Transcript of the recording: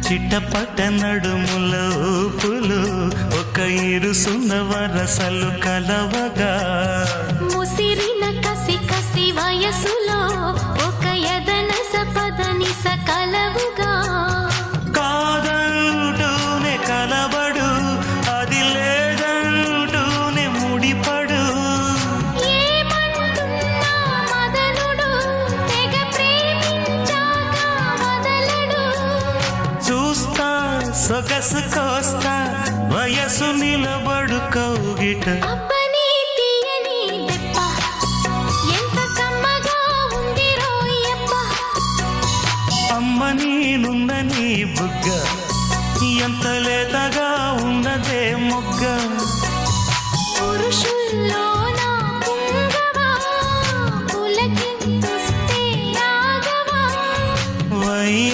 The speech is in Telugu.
చిట్టపట నడుముల ఊపులు ఒక ఇరుసున్న వరసలు కలవగా ముసిరిన కసి కసి వయసులో ఒక యదన సపదని సకలవుగా కాదంటూనే కలబడు అది లేదంటూనే ముడిపడు ఏమంటున్నా మదనుడు తెగ ప్రేమించాక వదలడు చూస్తా సొగసు కోస్తా వయసు నిలబడు కౌగిట అబ్బని తీయని దెబ్బ ఎంత కమ్మగా ఉంది రోయప్ప అమ్మ నేనున్న నీ బుగ్గ ఎంత లేతగా ఉన్నదే మొగ్గ పురుషుల్లో